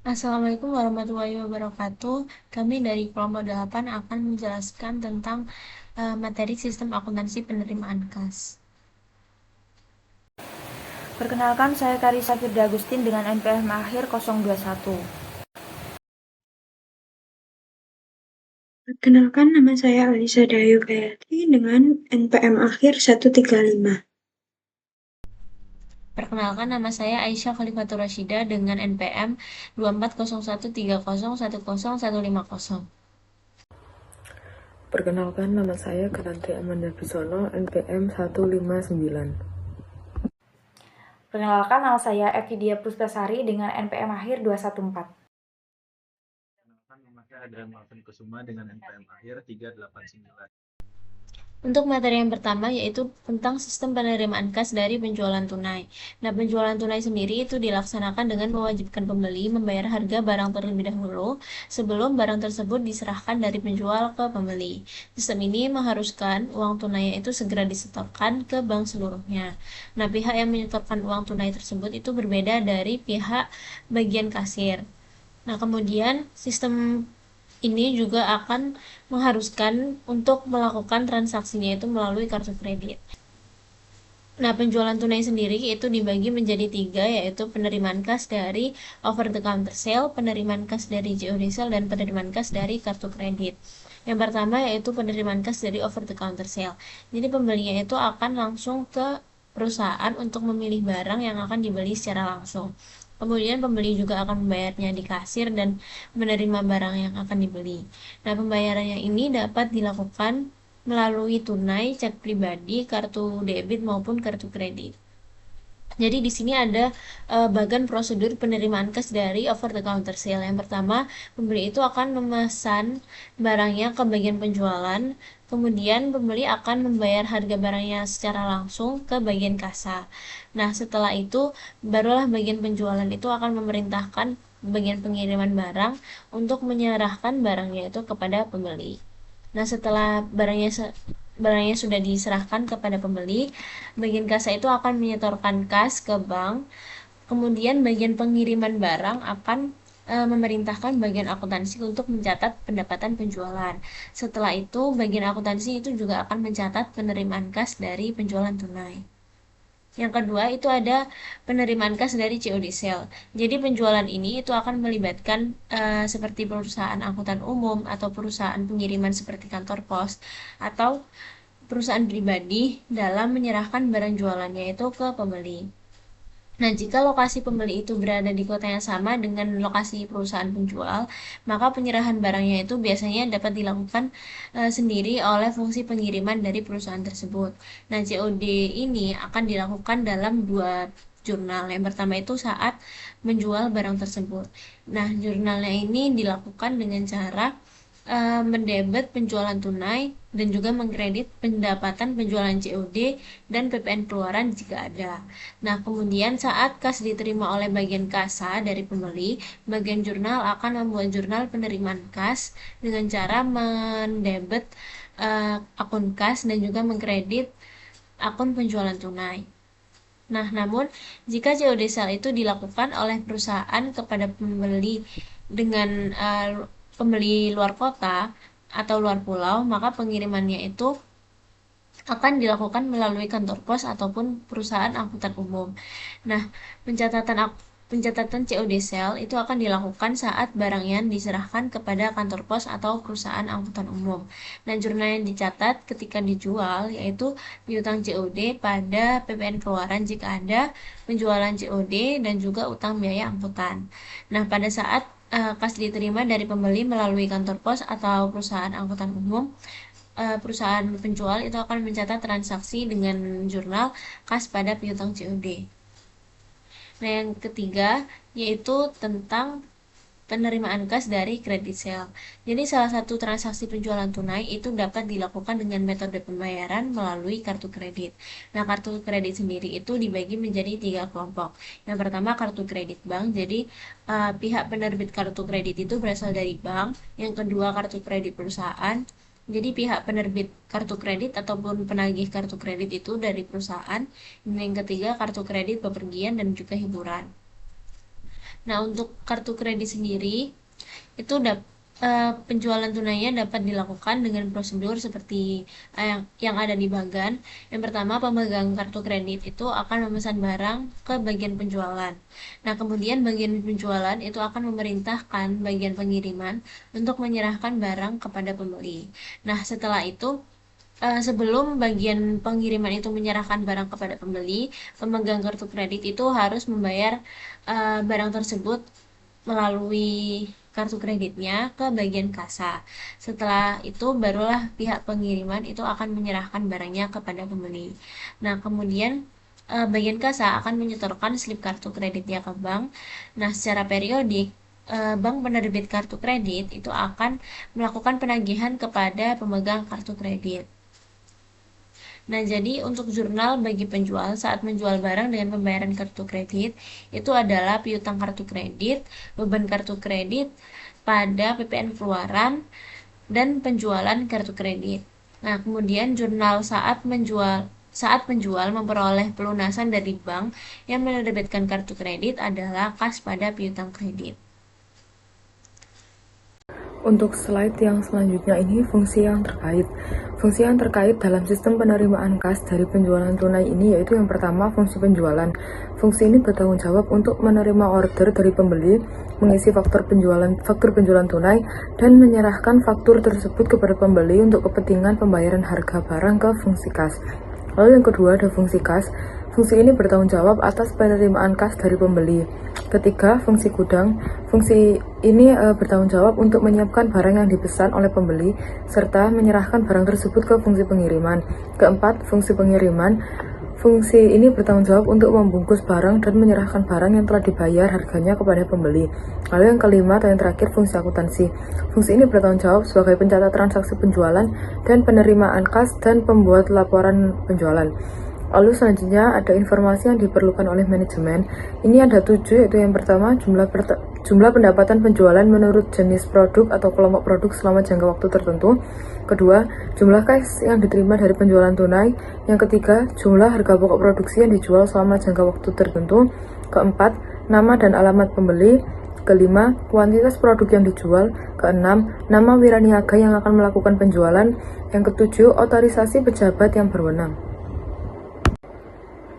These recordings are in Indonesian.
Assalamualaikum warahmatullahi wabarakatuh. Kami dari kelompok 8 akan menjelaskan tentang materi sistem akuntansi penerimaan kas. Perkenalkan, saya Karissa Firda Agustin dengan NPM akhir 021. Perkenalkan, nama saya Alisa Dayu Gayatri dengan NPM akhir 135. Perkenalkan, nama saya Aisyah Khalifatur Rasyida dengan NPM 240130101050. Perkenalkan, nama saya Karantri Amanda Bisono, NPM 159. Perkenalkan, nama saya Evidia Puspasari dengan NPM akhir 214. Perkenalkan, nama saya Adrian Malvin Kusuma dengan NPM akhir 389. Untuk materi yang pertama yaitu tentang sistem penerimaan kas dari penjualan tunai. Nah, penjualan tunai sendiri itu dilaksanakan dengan mewajibkan pembeli membayar harga barang terlebih dahulu sebelum barang tersebut diserahkan dari penjual ke pembeli. Sistem ini mengharuskan uang tunai itu segera disetorkan ke bank seluruhnya. Nah, pihak yang menyetorkan uang tunai tersebut itu berbeda dari pihak bagian kasir. Nah, kemudian sistem ini juga akan mengharuskan untuk melakukan transaksinya itu melalui kartu kredit. Nah, penjualan tunai sendiri itu dibagi menjadi 3, yaitu penerimaan kas dari over the counter sale, penerimaan kas dari COD sale, dan penerimaan kas dari kartu kredit. Yang pertama yaitu penerimaan kas dari over the counter sale. Jadi pembelinya itu akan langsung ke perusahaan untuk memilih barang yang akan dibeli secara langsung. Kemudian pembeli juga akan membayarnya di kasir dan menerima barang yang akan dibeli. Nah, pembayaran yang ini dapat dilakukan melalui tunai, cek pribadi, kartu debit maupun kartu kredit. Jadi di sini ada bagian prosedur penerimaan kas dari over the counter sale. Yang pertama, pembeli itu akan memesan barangnya ke bagian penjualan, kemudian pembeli akan membayar harga barangnya secara langsung ke bagian kasa. Nah, setelah itu barulah bagian penjualan itu akan memerintahkan bagian pengiriman barang untuk menyerahkan barangnya itu kepada pembeli. Nah, setelah barangnya sudah diserahkan kepada pembeli, bagian kasa itu akan menyetorkan kas ke bank. Kemudian bagian pengiriman barang akan memerintahkan bagian akuntansi untuk mencatat pendapatan penjualan. Setelah itu, bagian akuntansi itu juga akan mencatat penerimaan kas dari penjualan tunai. Yang kedua itu ada penerimaan kas dari COD sale. Jadi penjualan ini itu akan melibatkan seperti perusahaan angkutan umum atau perusahaan pengiriman seperti kantor pos atau perusahaan pribadi dalam menyerahkan barang jualannya itu ke pembeli. Nah, jika lokasi pembeli itu berada di kota yang sama dengan lokasi perusahaan penjual, maka penyerahan barangnya itu biasanya dapat dilakukan sendiri oleh fungsi pengiriman dari perusahaan tersebut. Nah, COD ini akan dilakukan dalam 2 jurnal. Yang pertama itu saat menjual barang tersebut. Nah, jurnalnya ini dilakukan dengan cara mendebet penjualan tunai dan juga mengkredit pendapatan penjualan COD dan PPN keluaran jika ada. Nah, kemudian saat kas diterima oleh bagian kasa dari pembeli, bagian jurnal akan membuat jurnal penerimaan kas dengan cara mendebet akun kas dan juga mengkredit akun penjualan tunai. Nah, namun jika COD sale itu dilakukan oleh perusahaan kepada pembeli dengan pembeli luar kota atau luar pulau, maka pengirimannya itu akan dilakukan melalui kantor pos ataupun perusahaan angkutan umum. Nah, pencatatan COD sale itu akan dilakukan saat barangnya diserahkan kepada kantor pos atau perusahaan angkutan umum. Nah, jurnal yang dicatat ketika dijual yaitu piutang COD pada PPN keluaran jika ada, penjualan COD, dan juga utang biaya angkutan. Nah, pada saat kas diterima dari pembeli melalui kantor pos atau perusahaan angkutan umum, perusahaan penjual itu akan mencatat transaksi dengan jurnal kas pada piutang COD. Nah, yang ketiga yaitu tentang penerimaan kas dari kredit sale. Jadi salah satu transaksi penjualan tunai itu dapat dilakukan dengan metode pembayaran melalui kartu kredit. Nah, kartu kredit sendiri itu dibagi menjadi 3 kelompok. Yang pertama kartu kredit bank. Jadi pihak penerbit kartu kredit itu berasal dari bank. Yang kedua kartu kredit perusahaan. Jadi pihak penerbit kartu kredit ataupun penagih kartu kredit itu dari perusahaan. Dan yang ketiga kartu kredit bepergian dan juga hiburan. Nah, untuk kartu kredit sendiri itu penjualan tunainya dapat dilakukan dengan prosedur seperti yang ada di bagan. Yang pertama, pemegang kartu kredit itu akan memesan barang ke bagian penjualan. Nah, kemudian bagian penjualan itu akan memerintahkan bagian pengiriman untuk menyerahkan barang kepada pembeli. Nah, setelah itu sebelum bagian pengiriman itu menyerahkan barang kepada pembeli, pemegang kartu kredit itu harus membayar barang tersebut melalui kartu kreditnya ke bagian kasa. Setelah itu barulah pihak pengiriman itu akan menyerahkan barangnya kepada pembeli. Nah, kemudian bagian kasa akan menyetorkan slip kartu kreditnya ke bank. Nah, secara periodik bank penerbit kartu kredit itu akan melakukan penagihan kepada pemegang kartu kredit. Nah, jadi untuk jurnal bagi penjual saat menjual barang dengan pembayaran kartu kredit itu adalah piutang kartu kredit, beban kartu kredit pada PPN keluaran, dan penjualan kartu kredit. Nah, kemudian jurnal saat penjual memperoleh pelunasan dari bank yang menerbitkan kartu kredit adalah kas pada piutang kredit. Untuk slide yang selanjutnya ini fungsi yang terkait. Fungsi yang terkait dalam sistem penerimaan kas dari penjualan tunai ini yaitu yang pertama fungsi penjualan. Fungsi ini bertanggung jawab untuk menerima order dari pembeli, mengisi faktur penjualan tunai, dan menyerahkan faktur tersebut kepada pembeli untuk kepentingan pembayaran harga barang ke fungsi kas. Lalu yang kedua ada fungsi kas. Fungsi ini bertanggung jawab atas penerimaan kas dari pembeli. Ketiga, fungsi gudang. Fungsi ini bertanggung jawab untuk menyiapkan barang yang dipesan oleh pembeli, serta menyerahkan barang tersebut ke fungsi pengiriman. Keempat, fungsi pengiriman. Fungsi ini bertanggung jawab untuk membungkus barang dan menyerahkan barang yang telah dibayar harganya kepada pembeli. Lalu yang kelima dan yang terakhir fungsi akuntansi. Fungsi ini bertanggung jawab sebagai pencatat transaksi penjualan dan penerimaan kas dan pembuat laporan penjualan. Lalu selanjutnya ada informasi yang diperlukan oleh manajemen. Ini ada 7, yaitu yang pertama jumlah pendapatan penjualan menurut jenis produk atau kelompok produk selama jangka waktu tertentu. Kedua, jumlah kas yang diterima dari penjualan tunai. Yang ketiga, jumlah harga pokok produksi yang dijual selama jangka waktu tertentu. Keempat, nama dan alamat pembeli. Kelima, kuantitas produk yang dijual. Keenam, nama wiraniaga yang akan melakukan penjualan. Yang ketujuh, otorisasi pejabat yang berwenang.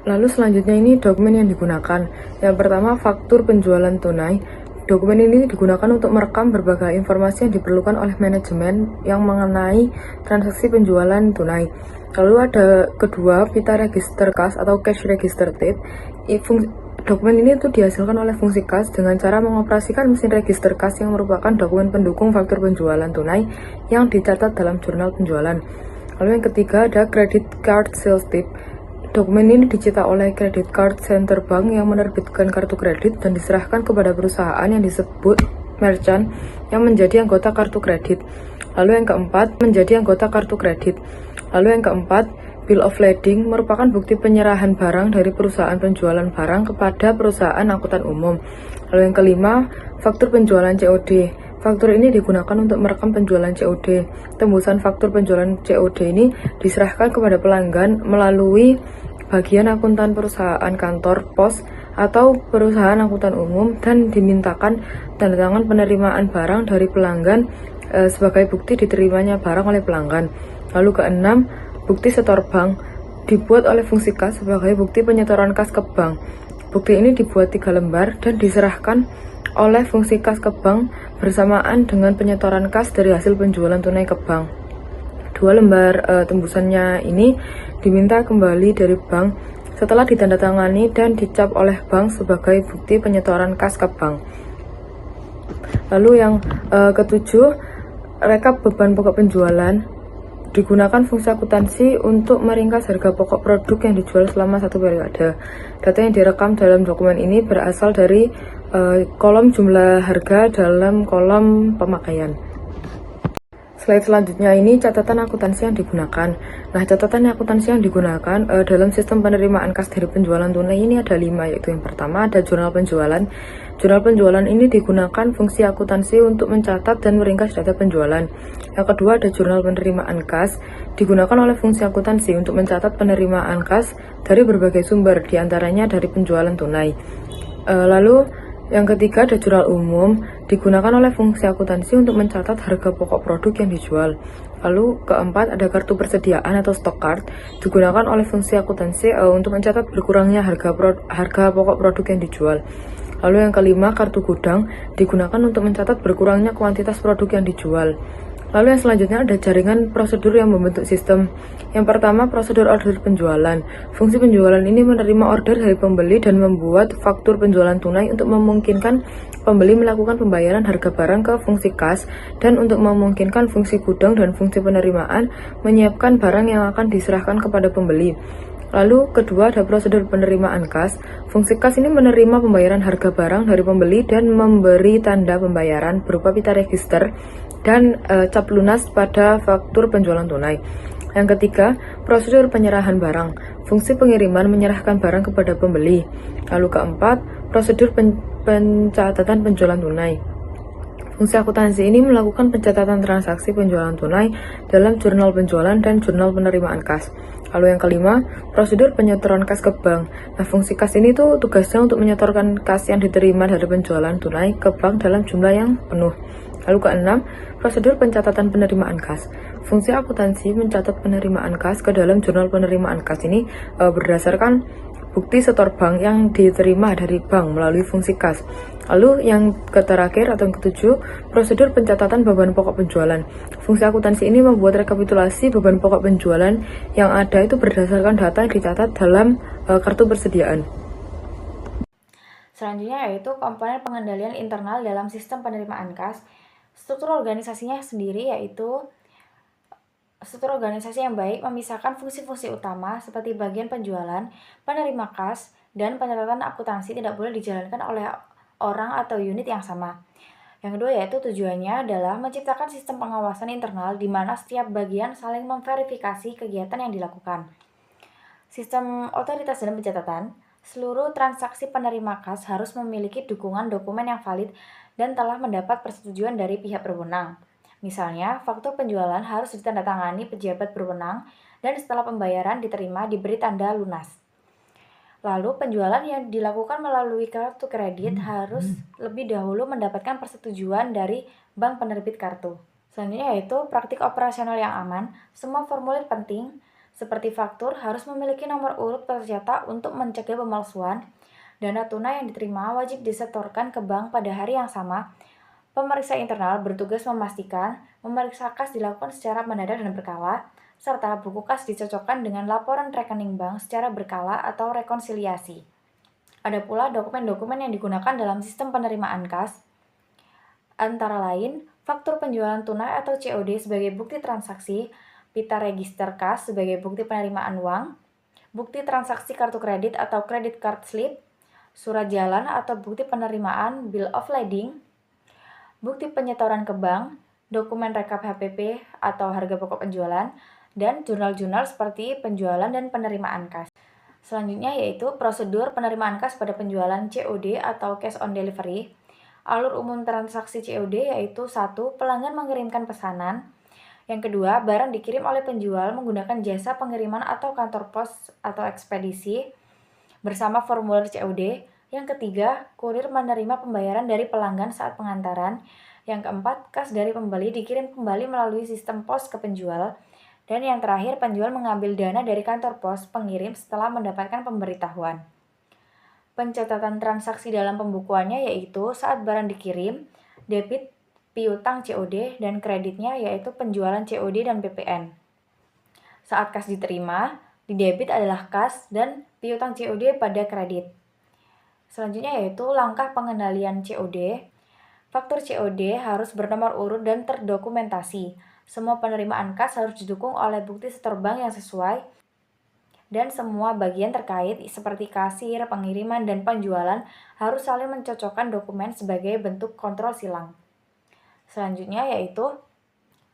Lalu selanjutnya ini dokumen yang digunakan. Yang pertama, faktur penjualan tunai. Dokumen ini digunakan untuk merekam berbagai informasi yang diperlukan oleh manajemen yang mengenai transaksi penjualan tunai. Lalu ada kedua, pita register kas atau cash register tape. Dokumen ini itu dihasilkan oleh fungsi kas dengan cara mengoperasikan mesin register kas yang merupakan dokumen pendukung faktur penjualan tunai yang dicatat dalam jurnal penjualan. Lalu yang ketiga ada credit card sales tip. Dokumen ini dicetak oleh Credit Card Center Bank yang menerbitkan kartu kredit dan diserahkan kepada perusahaan yang disebut merchant yang menjadi anggota kartu kredit. Lalu yang keempat, Bill of Lading merupakan bukti penyerahan barang dari perusahaan penjualan barang kepada perusahaan angkutan umum. Lalu yang kelima, faktur penjualan COD. Faktur ini digunakan untuk merekam penjualan COD. Tembusan faktur penjualan COD ini diserahkan kepada pelanggan melalui bagian akuntan perusahaan kantor pos atau perusahaan angkutan umum dan dimintakan tanda tangan penerimaan barang dari pelanggan sebagai bukti diterimanya barang oleh pelanggan. Lalu keenam, bukti setor bank dibuat oleh fungsi kas sebagai bukti penyetoran kas ke bank. Bukti ini dibuat 3 lembar dan diserahkan oleh fungsi kas ke bank bersamaan dengan penyetoran kas dari hasil penjualan tunai ke bank. 2 lembar tembusannya ini diminta kembali dari bank setelah ditandatangani dan dicap oleh bank sebagai bukti penyetoran kas ke bank. Lalu yang ketujuh, rekap beban pokok penjualan. Digunakan fungsi akuntansi untuk meringkas harga pokok produk yang dijual selama 1 periode. Data yang direkam dalam dokumen ini berasal dari kolom jumlah harga dalam kolom pemakaian. Slide selanjutnya ini catatan akuntansi yang digunakan. Nah, catatan akuntansi yang digunakan dalam sistem penerimaan kas dari penjualan tunai ini ada 5, yaitu yang pertama ada jurnal penjualan. Jurnal penjualan ini digunakan fungsi akuntansi untuk mencatat dan meringkas data penjualan. Yang kedua ada jurnal penerimaan kas, digunakan oleh fungsi akuntansi untuk mencatat penerimaan kas dari berbagai sumber, diantaranya dari penjualan tunai. Lalu Yang ketiga ada jurnal umum, digunakan oleh fungsi akuntansi untuk mencatat harga pokok produk yang dijual. Lalu keempat ada kartu persediaan atau stock card, digunakan oleh fungsi akuntansi untuk mencatat berkurangnya harga pokok produk yang dijual. Lalu yang kelima kartu gudang, digunakan untuk mencatat berkurangnya kuantitas produk yang dijual. Lalu yang selanjutnya ada jaringan prosedur yang membentuk sistem. Yang pertama, prosedur order penjualan. Fungsi penjualan ini menerima order dari pembeli dan membuat faktur penjualan tunai untuk memungkinkan pembeli melakukan pembayaran harga barang ke fungsi kas dan untuk memungkinkan fungsi gudang dan fungsi penerimaan menyiapkan barang yang akan diserahkan kepada pembeli. Lalu kedua ada prosedur penerimaan kas. Fungsi kas ini menerima pembayaran harga barang dari pembeli dan memberi tanda pembayaran berupa pita register dan cap lunas pada faktur penjualan tunai. Yang ketiga, prosedur penyerahan barang. Fungsi pengiriman menyerahkan barang kepada pembeli. Lalu keempat, prosedur pencatatan penjualan tunai. Fungsi akuntansi ini melakukan pencatatan transaksi penjualan tunai dalam jurnal penjualan dan jurnal penerimaan kas. Lalu yang kelima, prosedur penyetoran kas ke bank. Nah, fungsi kas ini tuh tugasnya untuk menyetorkan kas yang diterima dari penjualan tunai ke bank dalam jumlah yang penuh. Lalu keenam, prosedur pencatatan penerimaan kas. Fungsi akuntansi mencatat penerimaan kas ke dalam jurnal penerimaan kas ini berdasarkan bukti setor bank yang diterima dari bank melalui fungsi kas. Lalu yang terakhir atau yang ketujuh, prosedur pencatatan beban pokok penjualan. Fungsi akuntansi ini membuat rekapitulasi beban pokok penjualan yang ada itu berdasarkan data yang dicatat dalam kartu persediaan. Selanjutnya yaitu komponen pengendalian internal dalam sistem penerimaan kas. Struktur organisasinya sendiri yaitu struktur organisasi yang baik memisahkan fungsi-fungsi utama seperti bagian penjualan, penerima kas, dan pencatatan akuntansi tidak boleh dijalankan oleh orang atau unit yang sama. Yang kedua yaitu tujuannya adalah menciptakan sistem pengawasan internal di mana setiap bagian saling memverifikasi kegiatan yang dilakukan. Sistem otoritas dan pencatatan, seluruh transaksi penerima kas harus memiliki dukungan dokumen yang valid dan telah mendapat persetujuan dari pihak berwenang. Misalnya, faktur penjualan harus ditandatangani pejabat berwenang dan setelah pembayaran diterima diberi tanda lunas. Lalu, penjualan yang dilakukan melalui kartu kredit harus lebih dahulu mendapatkan persetujuan dari bank penerbit kartu. Selanjutnya yaitu praktik operasional yang aman. Semua formulir penting seperti faktur harus memiliki nomor urut tercetak untuk mencegah pemalsuan. Dana tunai yang diterima wajib disetorkan ke bank pada hari yang sama. Pemeriksa internal bertugas memastikan memeriksa kas dilakukan secara mendadak dan berkala, serta buku kas dicocokkan dengan laporan rekening bank secara berkala atau rekonsiliasi. Ada pula dokumen-dokumen yang digunakan dalam sistem penerimaan kas, antara lain faktur penjualan tunai atau COD sebagai bukti transaksi, pita register kas sebagai bukti penerimaan uang, bukti transaksi kartu kredit atau credit card slip, surat jalan atau bukti penerimaan bill of lading, bukti penyetoran ke bank, dokumen rekap HPP atau harga pokok penjualan, dan jurnal-jurnal seperti penjualan dan penerimaan kas. Selanjutnya yaitu prosedur penerimaan kas pada penjualan COD atau cash on delivery. Alur umum transaksi COD yaitu 1. Pelanggan mengirimkan pesanan. Yang kedua, barang dikirim oleh penjual menggunakan jasa pengiriman atau kantor pos atau ekspedisi bersama formulir COD. Yang ketiga, kurir menerima pembayaran dari pelanggan saat pengantaran. Yang keempat, kas dari pembeli dikirim kembali melalui sistem pos ke penjual. Dan yang terakhir, penjual mengambil dana dari kantor pos pengirim setelah mendapatkan pemberitahuan. Pencatatan transaksi dalam pembukuannya yaitu saat barang dikirim, debit piutang COD, dan kreditnya yaitu penjualan COD dan PPN. Saat kas diterima, di debit adalah kas dan piutang COD pada kredit. Selanjutnya yaitu langkah pengendalian COD. Faktur COD harus bernomor urut dan terdokumentasi. Semua penerimaan kas harus didukung oleh bukti setor bank yang sesuai. Dan semua bagian terkait seperti kasir, pengiriman, dan penjualan harus saling mencocokkan dokumen sebagai bentuk kontrol silang. Selanjutnya yaitu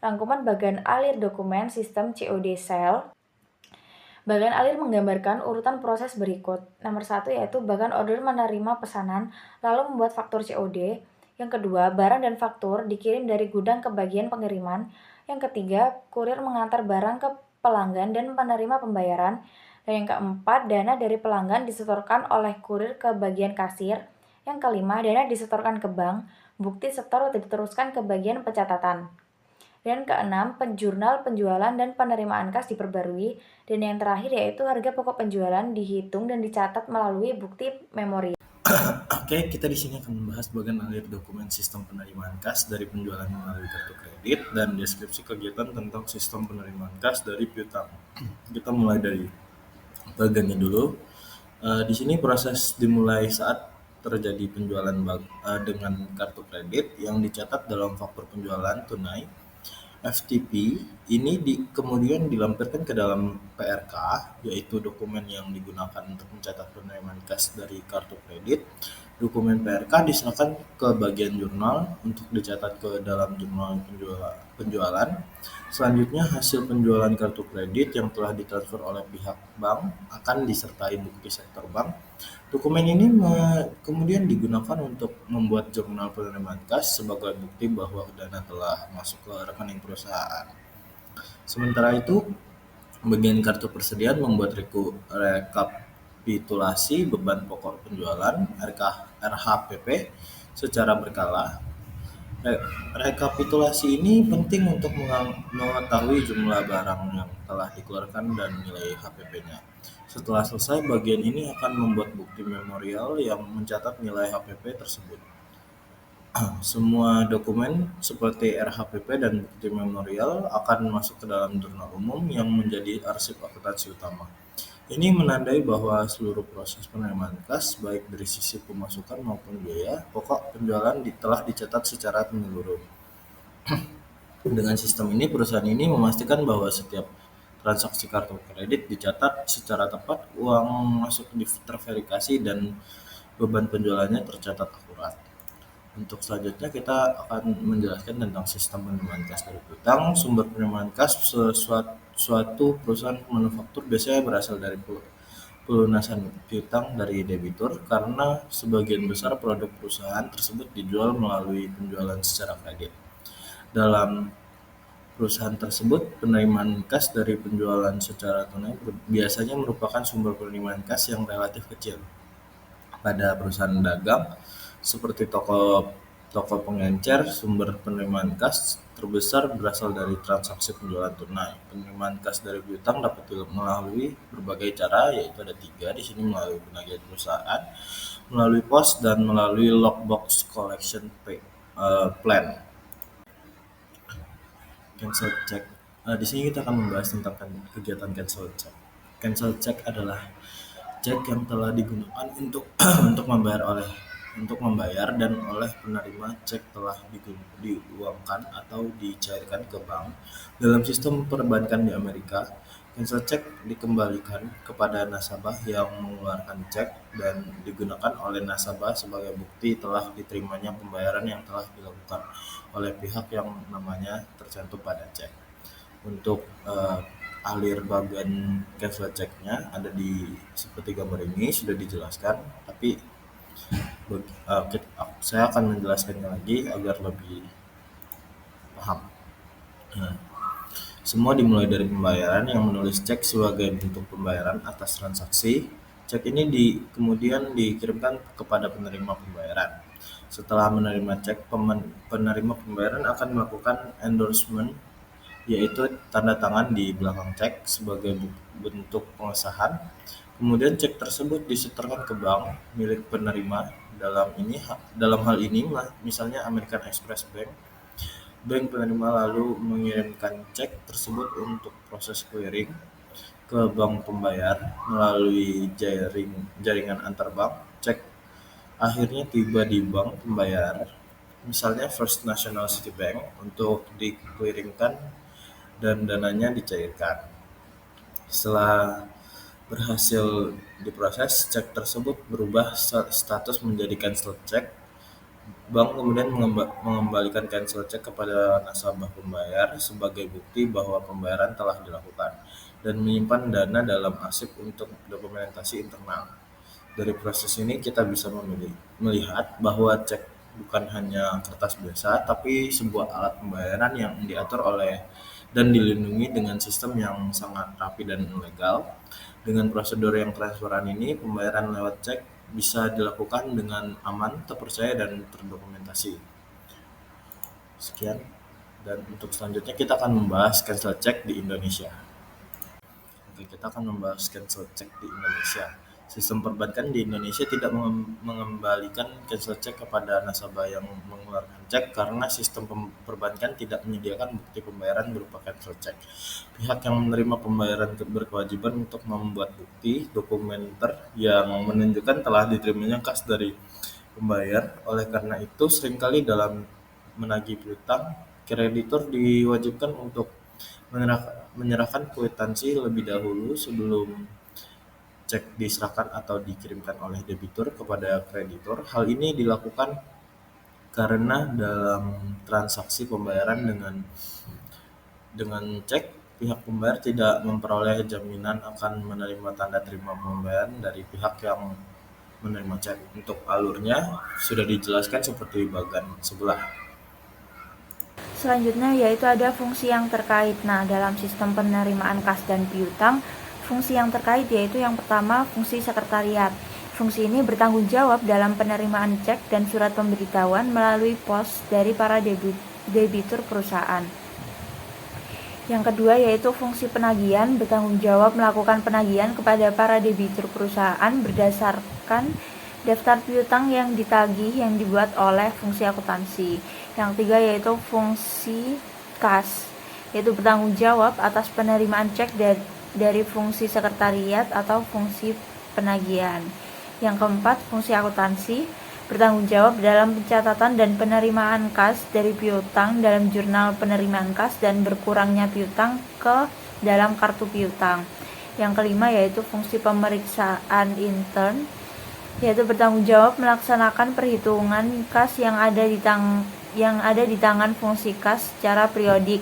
rangkuman bagian alir dokumen sistem COD Cell. Bagian alir menggambarkan urutan proses berikut. Nomor 1 yaitu bagian order menerima pesanan, lalu membuat faktur COD. Yang kedua, barang dan faktur dikirim dari gudang ke bagian pengiriman. Yang ketiga, kurir mengantar barang ke pelanggan dan penerima pembayaran. Dan yang keempat, dana dari pelanggan disetorkan oleh kurir ke bagian kasir. Yang kelima, dana disetorkan ke bank, bukti setor diteruskan ke bagian pencatatan. Dan keenam, jurnal penjualan dan penerimaan kas diperbarui. Dan yang terakhir yaitu harga pokok penjualan dihitung dan dicatat melalui bukti memori. Oke, kita di sini akan membahas bagian alir dokumen sistem penerimaan kas dari penjualan melalui kartu kredit dan deskripsi kegiatan tentang sistem penerimaan kas dari piutang. Kita mulai dari bagiannya dulu. Di sini proses dimulai saat terjadi penjualan dengan kartu kredit yang dicatat dalam faktur penjualan tunai FTP ini kemudian dilampirkan ke dalam PRK, yaitu dokumen yang digunakan untuk mencatat penerimaan kas dari kartu kredit. Dokumen PRK diserahkan ke bagian jurnal untuk dicatat ke dalam jurnal penjualan. Selanjutnya, hasil penjualan kartu kredit yang telah ditransfer oleh pihak bank akan disertai bukti sektor bank. Dokumen ini kemudian digunakan untuk membuat jurnal penerimaan kas sebagai bukti bahwa dana telah masuk ke rekening perusahaan. Sementara itu, bagian kartu persediaan membuat rekapitulasi beban pokok penjualan RHPP secara berkala. Rekapitulasi ini penting untuk mengetahui jumlah barang yang telah dikeluarkan dan nilai HPP-nya. Setelah selesai, bagian ini akan membuat bukti memorial yang mencatat nilai HPP tersebut. Semua dokumen seperti RHPP dan bukti memorial akan masuk ke dalam jurnal umum yang menjadi arsip akuntansi utama. Ini menandai bahwa seluruh proses penerimaan kas, baik dari sisi pemasukan maupun biaya pokok penjualan telah dicatat secara menyeluruh. Dengan sistem ini, perusahaan ini memastikan bahwa setiap transaksi kartu kredit dicatat secara tepat, uang masuk terverifikasi, dan beban penjualannya tercatat akurat. Untuk selanjutnya kita akan menjelaskan tentang sistem penerimaan kas dari piutang. Sumber penerimaan kas suatu perusahaan manufaktur biasanya berasal dari pelunasan piutang dari debitur karena sebagian besar produk perusahaan tersebut dijual melalui penjualan secara kredit. Dalam perusahaan tersebut, penerimaan kas dari penjualan secara tunai biasanya merupakan sumber penerimaan kas yang relatif kecil. Pada perusahaan dagang seperti toko pengencer, sumber penerimaan kas terbesar berasal dari transaksi penjualan tunai. Penerimaan kas dari piutang dapat melalui berbagai cara, yaitu ada 3 di sini: melalui penagihan perusahaan, melalui pos, dan melalui lockbox collection plan. Cancel check. Di sini kita akan membahas tentang kegiatan cancel check. Cancel check adalah cek yang telah digunakan untuk membayar dan oleh penerima cek telah diuangkan atau dicairkan ke bank. Dalam sistem perbankan di Amerika, cancel check dikembalikan kepada nasabah yang mengeluarkan cek dan digunakan oleh nasabah sebagai bukti telah diterimanya pembayaran yang telah dilakukan oleh pihak yang namanya tercantum pada cek. Untuk alir bagian cancel check-nya ada di seperti gambar ini sudah dijelaskan, tapi saya akan menjelaskannya lagi agar lebih paham. Semua dimulai dari pembayaran yang menulis cek sebagai bentuk pembayaran atas transaksi. Cek ini kemudian dikirimkan kepada penerima pembayaran. Setelah menerima cek, penerima pembayaran akan melakukan endorsement, yaitu tanda tangan di belakang cek sebagai bentuk pengesahan. Kemudian cek tersebut disetorkan ke bank milik penerima. Dalam hal ini misalnya American Express Bank. Bank penerima lalu mengirimkan cek tersebut untuk proses clearing ke bank pembayar melalui jaringan antar bank. Cek akhirnya tiba di bank pembayar, misalnya First National City Bank, untuk di-clearingkan dan dananya dicairkan. Setelah berhasil diproses, cek tersebut berubah status menjadi cancel check. Bank kemudian mengembalikan cancel check kepada nasabah pembayar sebagai bukti bahwa pembayaran telah dilakukan dan menyimpan dana dalam arsip untuk dokumentasi internal. Dari proses ini kita bisa melihat bahwa cek bukan hanya kertas biasa, tapi sebuah alat pembayaran yang diatur oleh dan dilindungi dengan sistem yang sangat rapi dan legal. Dengan prosedur yang transparan ini, pembayaran lewat cek bisa dilakukan dengan aman, terpercaya, dan terdokumentasi. Sekian, dan untuk selanjutnya kita akan membahas cancel check di Indonesia. Oke, kita akan membahas cancel check di Indonesia. Sistem perbankan di Indonesia tidak mengembalikan cancel check kepada nasabah yang mengeluarkan cek karena sistem perbankan tidak menyediakan bukti pembayaran berupa cancel check. Pihak yang menerima pembayaran berkewajiban untuk membuat bukti dokumenter yang menunjukkan telah diterimanya kas dari pembayar. Oleh karena itu, seringkali dalam menagih piutang, kreditur diwajibkan untuk menyerahkan kwitansi lebih dahulu sebelum cek diserahkan atau dikirimkan oleh debitur kepada kreditur. Hal ini dilakukan karena dalam transaksi pembayaran dengan cek, pihak pembayar tidak memperoleh jaminan akan menerima tanda terima pembayaran dari pihak yang menerima cek. Untuk alurnya sudah dijelaskan seperti bagan sebelah. Selanjutnya yaitu ada fungsi yang terkait. Nah, dalam sistem penerimaan kas dan piutang, fungsi yang terkait yaitu yang pertama fungsi sekretariat. Fungsi ini bertanggung jawab dalam penerimaan cek dan surat pemberitahuan melalui pos dari para debitur perusahaan. Yang kedua yaitu fungsi penagihan, bertanggung jawab melakukan penagihan kepada para debitur perusahaan berdasarkan daftar piutang yang ditagih yang dibuat oleh fungsi akuntansi. Yang ketiga yaitu fungsi kas, yaitu bertanggung jawab atas penerimaan cek dari fungsi sekretariat atau fungsi penagihan. Yang keempat, fungsi akuntansi, bertanggung jawab dalam pencatatan dan penerimaan kas dari piutang dalam jurnal penerimaan kas dan berkurangnya piutang ke dalam kartu piutang. Yang kelima yaitu fungsi pemeriksaan intern, yaitu bertanggung jawab melaksanakan perhitungan kas yang ada di tangan fungsi kas secara periodik,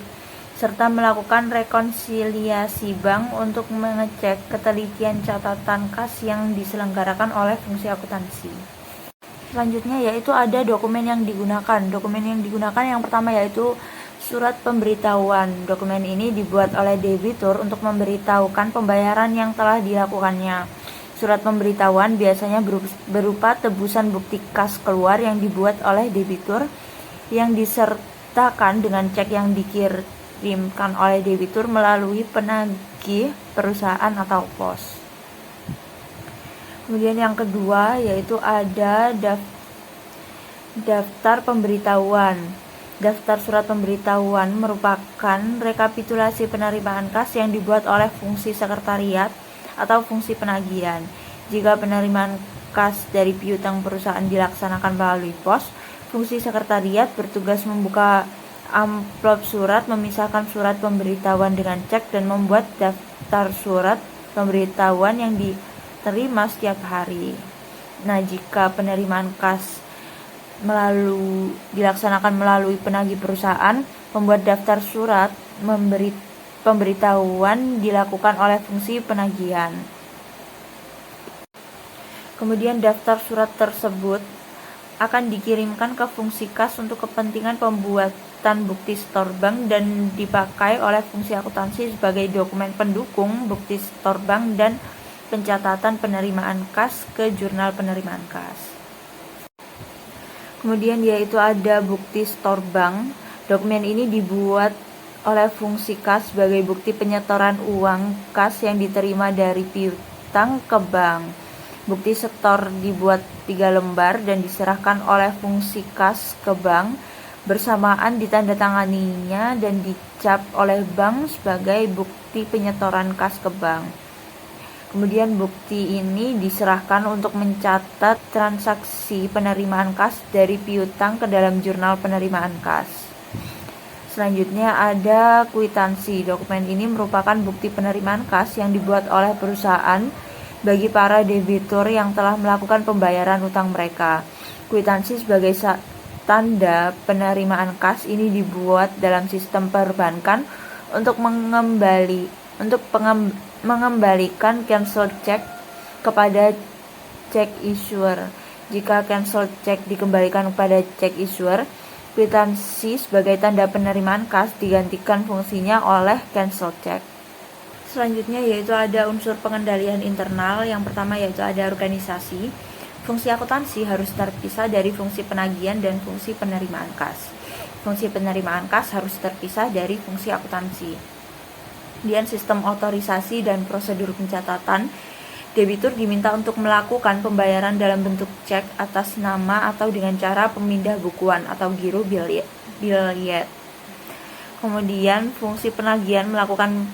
serta melakukan rekonsiliasi bank untuk mengecek ketelitian catatan kas yang diselenggarakan oleh fungsi akuntansi. Selanjutnya yaitu ada dokumen yang digunakan. Dokumen yang digunakan yang pertama yaitu surat pemberitahuan. Dokumen ini dibuat oleh debitur untuk memberitahukan pembayaran yang telah dilakukannya. Surat pemberitahuan biasanya berupa tebusan bukti kas keluar yang dibuat oleh debitur yang disertakan dengan cek yang dikirimkan oleh debitur melalui penagih perusahaan atau pos. Kemudian yang kedua yaitu ada daftar pemberitahuan. Daftar surat pemberitahuan merupakan rekapitulasi penerimaan kas yang dibuat oleh fungsi sekretariat atau fungsi penagihan. Jika penerimaan kas dari piutang perusahaan dilaksanakan melalui pos, fungsi sekretariat bertugas membuka amplop surat, memisahkan surat pemberitahuan dengan cek, dan membuat daftar surat pemberitahuan yang diterima setiap hari. Nah, jika penerimaan kas dilaksanakan melalui penagih perusahaan, membuat daftar surat pemberitahuan dilakukan oleh fungsi penagihan. Kemudian daftar surat tersebut akan dikirimkan ke fungsi kas untuk kepentingan pembuatan bukti setor bank dan dipakai oleh fungsi akuntansi sebagai dokumen pendukung bukti setor bank dan pencatatan penerimaan kas ke jurnal penerimaan kas. Kemudian yaitu ada bukti setor bank. Dokumen ini dibuat oleh fungsi kas sebagai bukti penyetoran uang kas yang diterima dari piutang ke bank. Bukti setor dibuat 3 lembar dan diserahkan oleh fungsi kas ke bank, bersamaan ditandatanganinya dan dicap oleh bank sebagai bukti penyetoran kas ke bank. Kemudian bukti ini diserahkan untuk mencatat transaksi penerimaan kas dari piutang ke dalam jurnal penerimaan kas. Selanjutnya ada kwitansi. Dokumen ini merupakan bukti penerimaan kas yang dibuat oleh perusahaan bagi para debitur yang telah melakukan pembayaran utang mereka. Kwitansi sebagai tanda penerimaan kas ini dibuat dalam sistem perbankan untuk mengembalikan cancel check kepada check issuer. Jika cancel check dikembalikan kepada check issuer, kwitansi sebagai tanda penerimaan kas digantikan fungsinya oleh cancel check. Selanjutnya yaitu ada unsur pengendalian internal. Yang pertama yaitu ada organisasi. Fungsi akuntansi harus terpisah dari fungsi penagihan dan fungsi penerimaan kas. Fungsi penerimaan kas harus terpisah dari fungsi akuntansi. Kemudian sistem otorisasi dan prosedur pencatatan. Debitur diminta untuk melakukan pembayaran dalam bentuk cek atas nama atau dengan cara pemindah bukuan atau giro bilet. Kemudian fungsi penagihan melakukan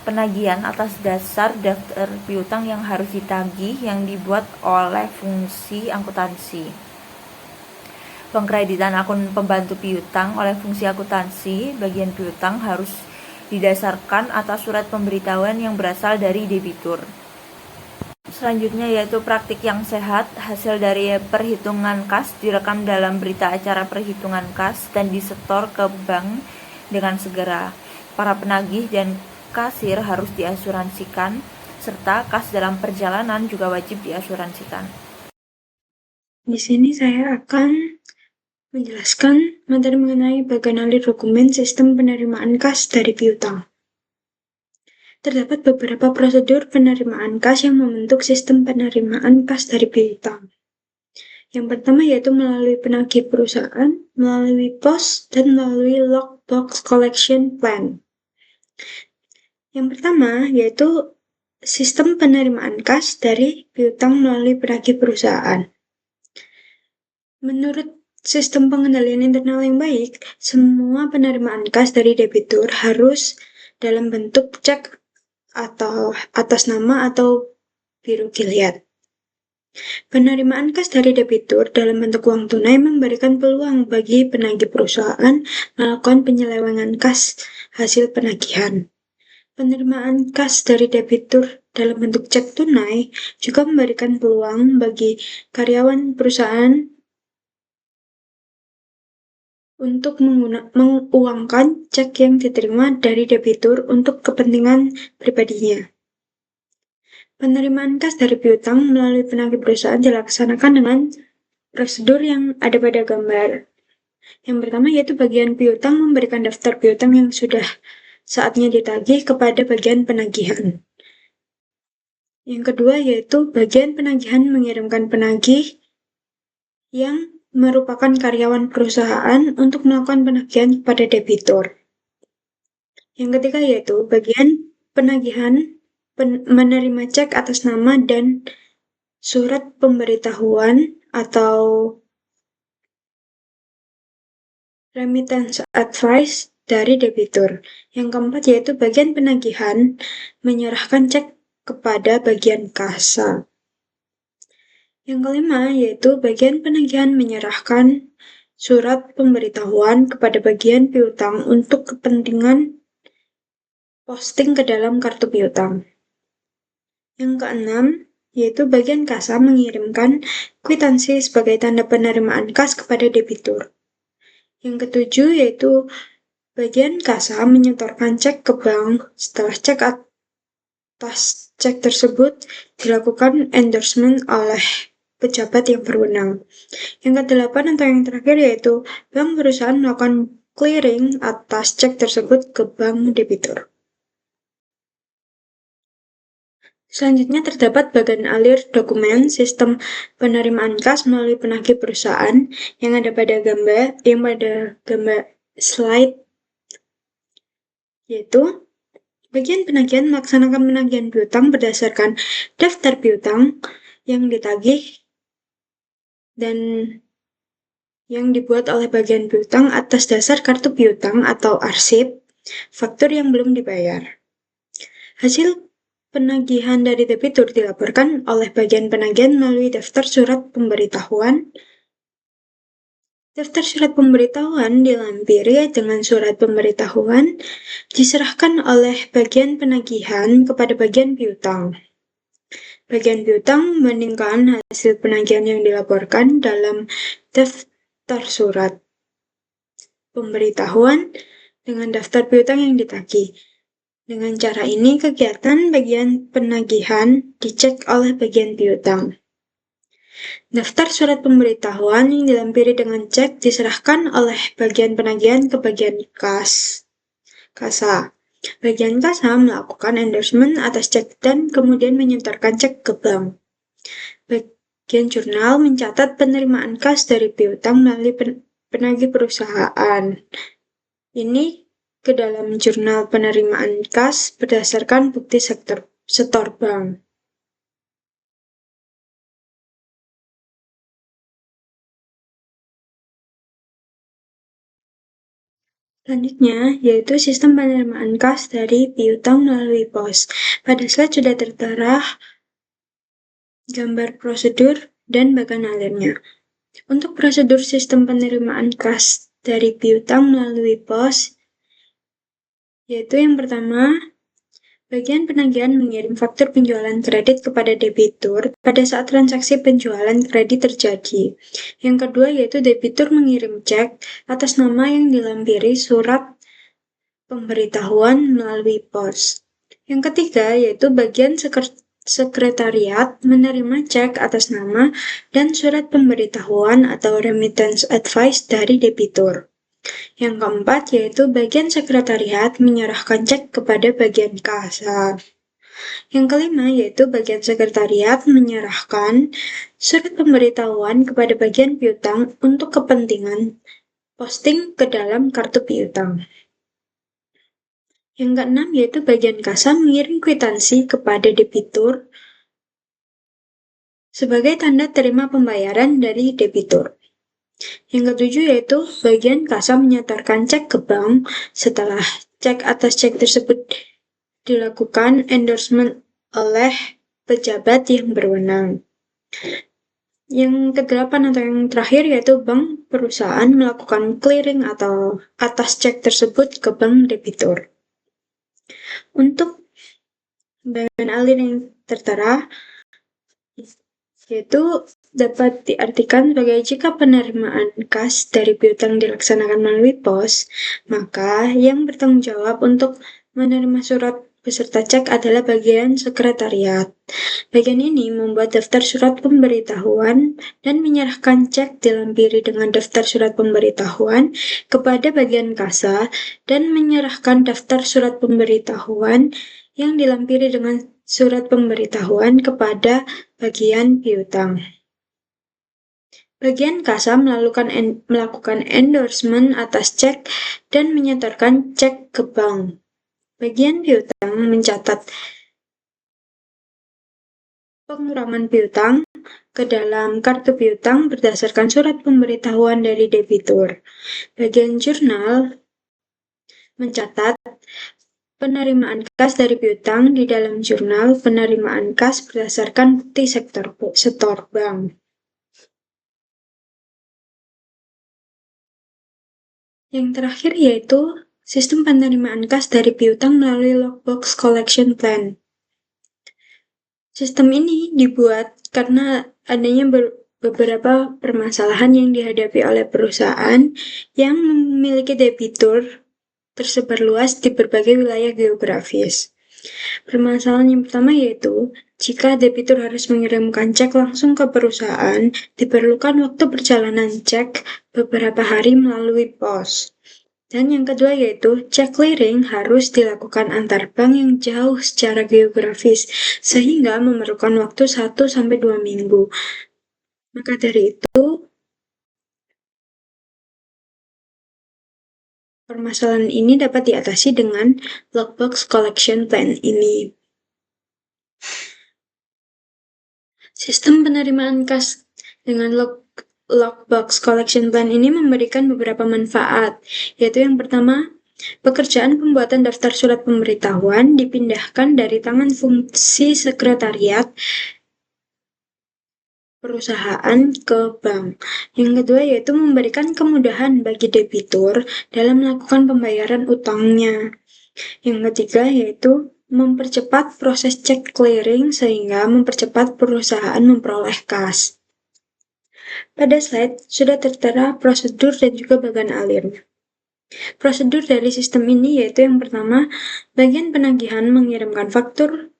penagihan atas dasar daftar piutang yang harus ditagih yang dibuat oleh fungsi akuntansi. Pengkreditan akun pembantu piutang oleh fungsi akuntansi bagian piutang harus didasarkan atas surat pemberitahuan yang berasal dari debitur. Selanjutnya yaitu praktik yang sehat. Hasil dari perhitungan kas direkam dalam berita acara perhitungan kas dan disetor ke bank dengan segera. Para penagih dan kasir harus diasuransikan, serta kas dalam perjalanan juga wajib diasuransikan. Di sini saya akan menjelaskan materi mengenai bagian alir dokumen sistem penerimaan kas dari piutang. Terdapat beberapa prosedur penerimaan kas yang membentuk sistem penerimaan kas dari piutang. Yang pertama yaitu melalui penagih perusahaan, melalui pos, dan melalui lockbox collection plan. Yang pertama yaitu sistem penerimaan kas dari piutang melalui penagih perusahaan. Menurut sistem pengendalian internal yang baik, semua penerimaan kas dari debitur harus dalam bentuk cek atau atas nama atau biru giliat. Penerimaan kas dari debitur dalam bentuk uang tunai memberikan peluang bagi penagih perusahaan melakukan penyelewengan kas hasil penagihan. Penerimaan kas dari debitur dalam bentuk cek tunai juga memberikan peluang bagi karyawan perusahaan untuk menguangkan cek yang diterima dari debitur untuk kepentingan pribadinya. Penerimaan kas dari piutang melalui penagih perusahaan dilaksanakan dengan prosedur yang ada pada gambar. Yang pertama yaitu bagian piutang memberikan daftar piutang yang sudah saatnya ditagih kepada bagian penagihan. Yang kedua yaitu bagian penagihan mengirimkan penagih yang merupakan karyawan perusahaan untuk melakukan penagihan kepada debitur. Yang ketiga yaitu bagian penagihan menerima cek atas nama dan surat pemberitahuan atau remittance advice dari debitur. Yang keempat yaitu bagian penagihan menyerahkan cek kepada bagian kasa. Yang kelima yaitu bagian penagihan menyerahkan surat pemberitahuan kepada bagian piutang untuk kepentingan posting ke dalam kartu piutang. Yang keenam yaitu bagian kasa mengirimkan kwitansi sebagai tanda penerimaan kas kepada debitur. Yang ketujuh yaitu bagian kasa menyetorkan cek ke bank setelah cek atas cek tersebut dilakukan endorsement oleh pejabat yang berwenang. Yang kedelapan atau yang terakhir yaitu bank perusahaan melakukan clearing atas cek tersebut ke bank debitur. Selanjutnya terdapat bagian alir dokumen sistem penerimaan kas melalui penagih perusahaan yang ada pada gambar slide, yaitu bagian penagihan melaksanakan penagihan piutang berdasarkan daftar piutang yang ditagih dan yang dibuat oleh bagian piutang atas dasar kartu piutang atau arsip faktur yang belum dibayar. Hasil penagihan dari debitur dilaporkan oleh bagian penagihan melalui daftar surat pemberitahuan. Daftar surat pemberitahuan dilampiri dengan surat pemberitahuan diserahkan oleh bagian penagihan kepada bagian piutang. Bagian piutang membandingkan hasil penagihan yang dilaporkan dalam daftar surat pemberitahuan dengan daftar piutang yang ditagih. Dengan cara ini, kegiatan bagian penagihan dicek oleh bagian piutang. Daftar surat pemberitahuan yang dilampiri dengan cek diserahkan oleh bagian penagihan ke bagian kasa. Bagian kasa melakukan endorsement atas cek dan kemudian menyetorkan cek ke bank. bagian jurnal mencatat penerimaan kas dari piutang melalui penagih perusahaan. Ini ke dalam jurnal penerimaan kas berdasarkan bukti setor bank. Selanjutnya, yaitu sistem penerimaan kas dari piutang melalui pos. Pada slide sudah tertera gambar prosedur dan bagan alirnya. Untuk prosedur sistem penerimaan kas dari piutang melalui pos, yaitu yang pertama, bagian penagihan mengirim faktur penjualan kredit kepada debitur pada saat transaksi penjualan kredit terjadi. Yang kedua yaitu debitur mengirim cek atas nama yang dilampiri surat pemberitahuan melalui pos. Yang ketiga yaitu bagian sekretariat menerima cek atas nama dan surat pemberitahuan atau remittance advice dari debitur. Yang keempat yaitu bagian sekretariat menyerahkan cek kepada bagian kasa. Yang kelima yaitu bagian sekretariat menyerahkan surat pemberitahuan kepada bagian piutang untuk kepentingan posting ke dalam kartu piutang. Yang keenam yaitu bagian kasa mengirim kwitansi kepada debitur sebagai tanda terima pembayaran dari debitur. Yang ketujuh yaitu bagian kasa menyetorkan cek ke bank setelah cek atas cek tersebut dilakukan endorsement oleh pejabat yang berwenang. Yang kedelapan atau yang terakhir yaitu bank perusahaan melakukan clearing atau atas cek tersebut ke bank debitur. Untuk bagian alir yang tertera yaitu dapat diartikan sebagai jika penerimaan kas dari piutang dilaksanakan melalui pos, maka yang bertanggung jawab untuk menerima surat beserta cek adalah bagian sekretariat. Bagian ini membuat daftar surat pemberitahuan dan menyerahkan cek dilampiri dengan daftar surat pemberitahuan kepada bagian kasa dan menyerahkan daftar surat pemberitahuan yang dilampiri dengan surat pemberitahuan kepada bagian piutang. Bagian kasa melakukan endorsement atas cek dan menyetorkan cek ke bank. Bagian piutang mencatat pengurangan piutang ke dalam kartu piutang berdasarkan surat pemberitahuan dari debitur. Bagian jurnal mencatat penerimaan kas dari piutang di dalam jurnal penerimaan kas berdasarkan bukti setor bank. Yang terakhir yaitu sistem penerimaan kas dari piutang melalui Lockbox Collection Plan. Sistem ini dibuat karena adanya beberapa permasalahan yang dihadapi oleh perusahaan yang memiliki debitur tersebar luas di berbagai wilayah geografis. Permasalahan yang pertama yaitu, jika debitur harus mengirimkan cek langsung ke perusahaan, diperlukan waktu perjalanan cek beberapa hari melalui pos. Dan yang kedua yaitu, cek clearing harus dilakukan antar bank yang jauh secara geografis, sehingga memerlukan waktu 1-2 minggu. Maka dari itu, permasalahan ini dapat diatasi dengan Lockbox Collection Plan ini. Sistem penerimaan kas dengan Lockbox Collection Plan ini memberikan beberapa manfaat, yaitu yang pertama, pekerjaan pembuatan daftar surat pemberitahuan dipindahkan dari tangan fungsi sekretariat perusahaan ke bank. Yang kedua yaitu memberikan kemudahan bagi debitur dalam melakukan pembayaran utangnya. Yang ketiga yaitu mempercepat proses cek clearing sehingga mempercepat perusahaan memperoleh kas. Pada slide sudah tertera prosedur dan juga bagan alirnya. Prosedur dari sistem ini yaitu yang pertama, bagian penagihan mengirimkan faktur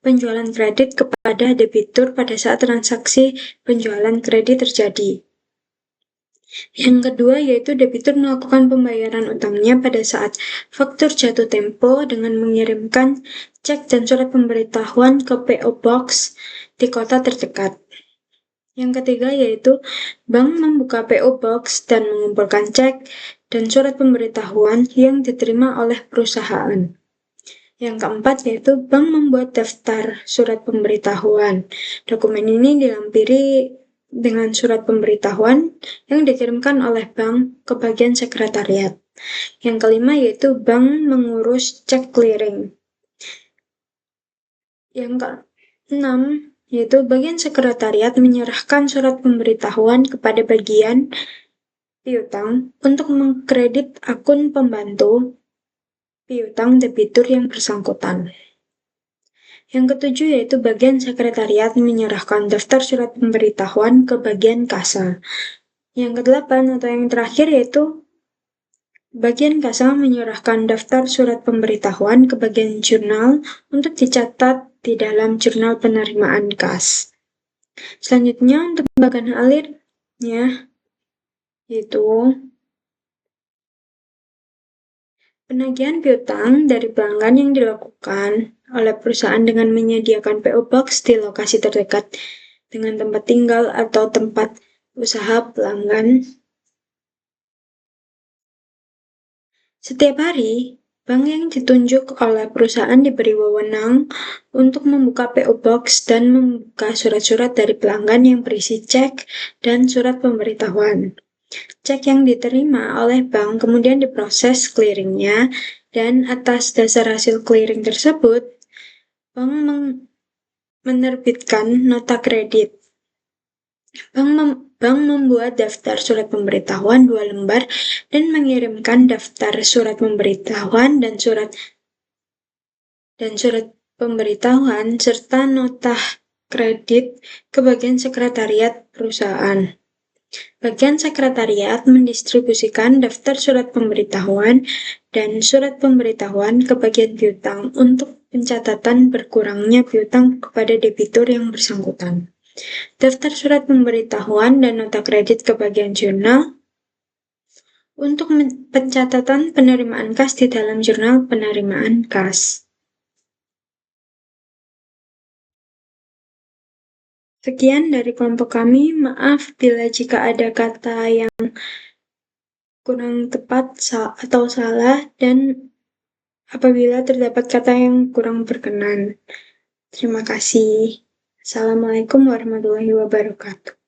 penjualan kredit kepada debitur pada saat transaksi penjualan kredit terjadi. Yang kedua yaitu debitur melakukan pembayaran utangnya pada saat faktur jatuh tempo dengan mengirimkan cek dan surat pemberitahuan ke PO Box di kota terdekat. Yang ketiga yaitu bank membuka PO Box dan mengumpulkan cek dan surat pemberitahuan yang diterima oleh perusahaan. Yang keempat yaitu bank membuat daftar surat pemberitahuan. Dokumen ini dilampiri dengan surat pemberitahuan yang dikirimkan oleh bank ke bagian sekretariat. Yang kelima yaitu bank mengurus cek clearing. Yang keenam yaitu bagian sekretariat menyerahkan surat pemberitahuan kepada bagian piutang untuk mengkredit akun pembantu piutang debitur yang bersangkutan. Yang ketujuh yaitu bagian sekretariat menyerahkan daftar surat pemberitahuan ke bagian kasa. Yang kedelapan atau yang terakhir yaitu bagian kasa menyerahkan daftar surat pemberitahuan ke bagian jurnal untuk dicatat di dalam jurnal penerimaan kas. Selanjutnya untuk bagian alirnya yaitu penagihan piutang dari pelanggan yang dilakukan oleh perusahaan dengan menyediakan PO Box di lokasi terdekat dengan tempat tinggal atau tempat usaha pelanggan. Setiap hari, bank yang ditunjuk oleh perusahaan diberi wewenang untuk membuka PO Box dan membuka surat-surat dari pelanggan yang berisi cek dan surat pemberitahuan. Cek yang diterima oleh bank kemudian diproses clearingnya, dan atas dasar hasil clearing tersebut, bank menerbitkan nota kredit. Bank membuat daftar surat pemberitahuan 2 lembar dan mengirimkan daftar surat pemberitahuan dan surat pemberitahuan serta nota kredit ke bagian sekretariat perusahaan. Bagian sekretariat mendistribusikan daftar surat pemberitahuan dan surat pemberitahuan ke bagian piutang untuk pencatatan berkurangnya piutang kepada debitur yang bersangkutan. Daftar surat pemberitahuan dan nota kredit ke bagian jurnal untuk pencatatan penerimaan kas di dalam jurnal penerimaan kas. Sekian dari kelompok kami. Maaf bila jika ada kata yang kurang tepat atau salah, dan apabila terdapat kata yang kurang berkenan. Terima kasih. Assalamualaikum warahmatullahi wabarakatuh.